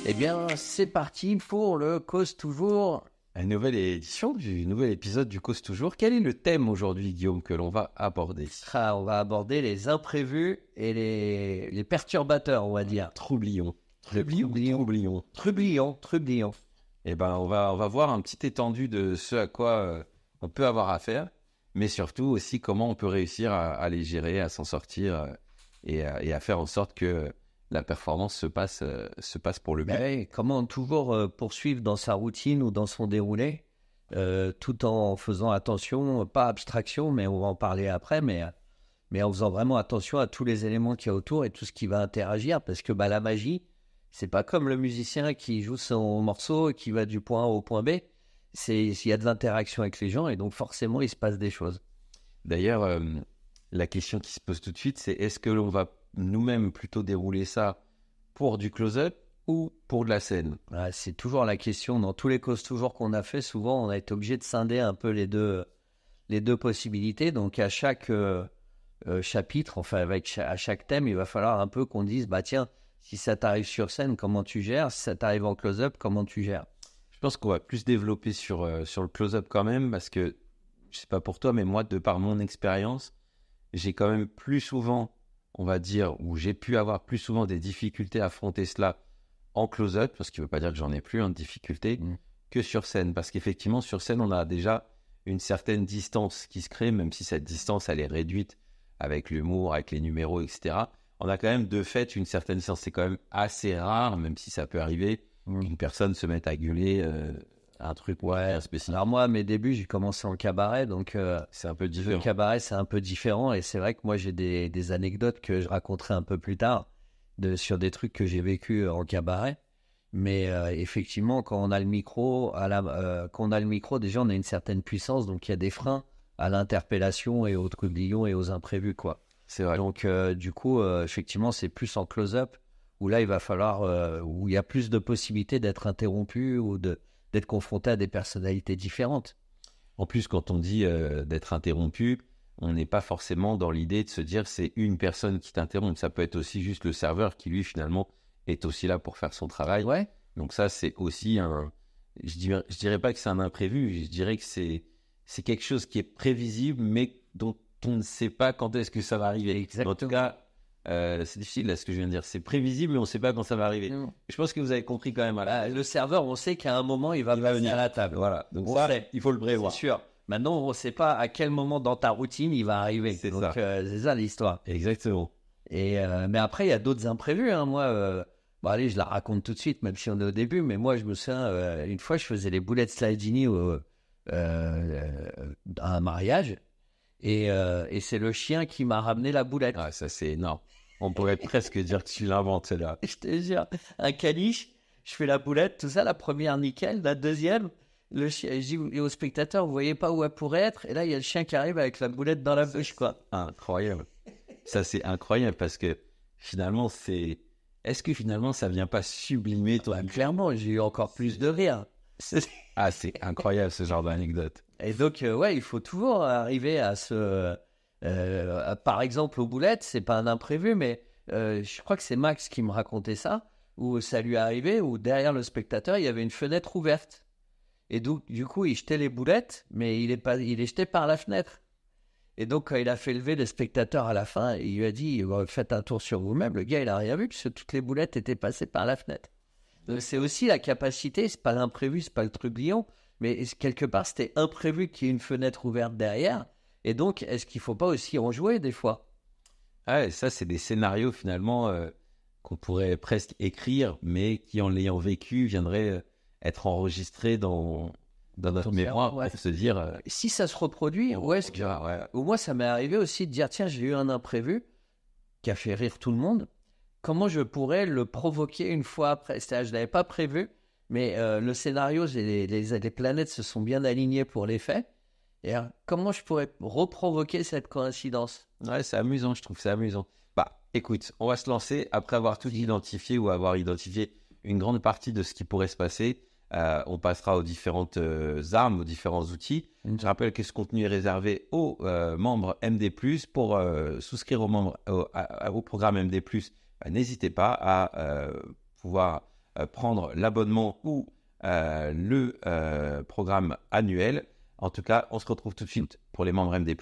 Eh bien, c'est parti pour le Cause Toujours. Une nouvelle édition du nouvel épisode du Cause Toujours. Quel est le thème aujourd'hui, Guillaume, que l'on va aborder? On va aborder les imprévus et les perturbateurs, on va dire. Troublion. Troublion. Eh ben, on va voir un petit étendu de ce à quoi on peut avoir affaire, mais surtout aussi comment on peut réussir à les gérer, à s'en sortir et à faire en sorte que la performance se passe pour le mieux. Oui, comment toujours poursuivre dans sa routine ou dans son déroulé, tout en faisant attention, pas abstraction, mais on va en parler après, mais en faisant vraiment attention à tous les éléments qu'il y a autour et tout ce qui va interagir, parce que la magie, c'est pas comme le musicien qui joue son morceau et qui va du point A au point B. Il y a de l'interaction avec les gens et donc forcément il se passe des choses. D'ailleurs, la question qui se pose tout de suite, c'est est-ce que l'on va nous-mêmes plutôt dérouler ça pour du close-up ou pour de la scène? C'est toujours la question. Dans tous les causes toujours qu'on a fait, souvent on a été obligé de scinder un peu les deux possibilités. Donc à chaque chapitre, enfin à chaque thème, il va falloir un peu qu'on dise, tiens, si ça t'arrive sur scène, comment tu gères? Si ça t'arrive en close-up, comment tu gères? Je pense qu'on va plus développer sur le close-up quand même, parce que, je sais pas pour toi, mais moi, de par mon expérience, j'ai quand même plus souvent, on va dire, ou j'ai pu avoir plus souvent des difficultés à affronter cela en close-up, parce qu'il ne veut pas dire que j'en ai plus de difficultés, que sur scène. Parce qu'effectivement, sur scène, on a déjà une certaine distance qui se crée, même si cette distance, elle est réduite avec l'humour, avec les numéros, etc. On a quand même de fait une certaine distance. C'est quand même assez rare, même si ça peut arriver, qu'une personne se mette à gueuler un truc spécial. Alors moi, à mes débuts, j'ai commencé en cabaret, donc c'est un peu différent. Le cabaret, c'est un peu différent, et c'est vrai que moi, j'ai des anecdotes que je raconterai un peu plus tard sur des trucs que j'ai vécu en cabaret. Mais effectivement, quand on a le micro, déjà, on a une certaine puissance, donc il y a des freins à l'interpellation et aux trublions et aux imprévus, quoi. C'est vrai. Donc, du coup, effectivement, c'est plus en close-up où là, il va falloir, où il y a plus de possibilités d'être interrompu ou d'être confronté à des personnalités différentes. En plus, quand on dit d'être interrompu, on n'est pas forcément dans l'idée de se dire c'est une personne qui t'interrompt. Ça peut être aussi juste le serveur qui, lui, finalement, est aussi là pour faire son travail. Ouais. Donc ça, c'est aussi je dirais pas que c'est un imprévu, je dirais que c'est quelque chose qui est prévisible, mais dont on ne sait pas quand est-ce que ça va arriver. Exactement. En tout cas, c'est difficile là ce que je viens de dire. C'est prévisible, mais on ne sait pas quand ça va arriver. Je pense que vous avez compris quand même. Le serveur, on sait qu'à un moment, il va venir à la table. Voilà. Donc il faut le prévoir. C'est sûr. Maintenant, on ne sait pas à quel moment dans ta routine il va arriver. C'est ça. C'est ça l'histoire. Exactement. Mais après, il y a d'autres imprévus. Moi, allez, je la raconte tout de suite, même si on est au début. Mais moi, je me souviens, une fois, je faisais les boulettes Slidini à un mariage. Et c'est le chien qui m'a ramené la boulette. Ah, ça, c'est énorme. On pourrait presque dire que tu l'inventes, là. Je te jure, un caniche, je fais la boulette, tout ça, la première nickel, la deuxième, le chien, je dis au spectateur, vous voyez pas où elle pourrait être? Et là, il y a le chien qui arrive avec la boulette dans la bouche, quoi. Incroyable. Ça, c'est incroyable parce que finalement, est-ce que finalement, ça vient pas sublimer toi? Clairement, j'ai eu encore plus de rire. C'est incroyable ce genre d'anecdote. Et donc, il faut toujours arriver à par exemple, aux boulettes, c'est pas un imprévu, mais je crois que c'est Max qui me racontait ça, où ça lui est arrivé, où derrière le spectateur, il y avait une fenêtre ouverte. Et donc, du coup, il jetait les boulettes, mais il est jeté par la fenêtre. Et donc, quand il a fait lever le spectateur à la fin, il lui a dit, faites un tour sur vous-même. Le gars, il a rien vu, puisque toutes les boulettes étaient passées par la fenêtre. Donc, c'est aussi la capacité, c'est pas l'imprévu, c'est pas le trublion, mais quelque part, c'était imprévu qu'il y ait une fenêtre ouverte derrière. Et donc, est-ce qu'il ne faut pas aussi en jouer des fois? Ah, ça, c'est des scénarios finalement qu'on pourrait presque écrire, mais qui, en l'ayant vécu, viendraient être enregistrés dans notre mémoire pour se dire... si ça se reproduit, ou moi, ça m'est arrivé aussi de dire, tiens, j'ai eu un imprévu qui a fait rire tout le monde. Comment je pourrais le provoquer une fois après? C'est-à-dire, je ne l'avais pas prévu, mais le scénario, les planètes se sont bien alignées pour les faits. Et comment je pourrais reprovoquer cette coïncidence? Ouais, c'est amusant, je trouve ça amusant. Écoute, on va se lancer après avoir tout identifié ou avoir identifié une grande partie de ce qui pourrait se passer. On passera aux différentes armes, aux différents outils. Je rappelle que ce contenu est réservé aux membres MD+. Pour souscrire aux membres au programme MD+, n'hésitez pas à pouvoir prendre l'abonnement ou le programme annuel. En tout cas, on se retrouve tout de suite pour les membres MD+.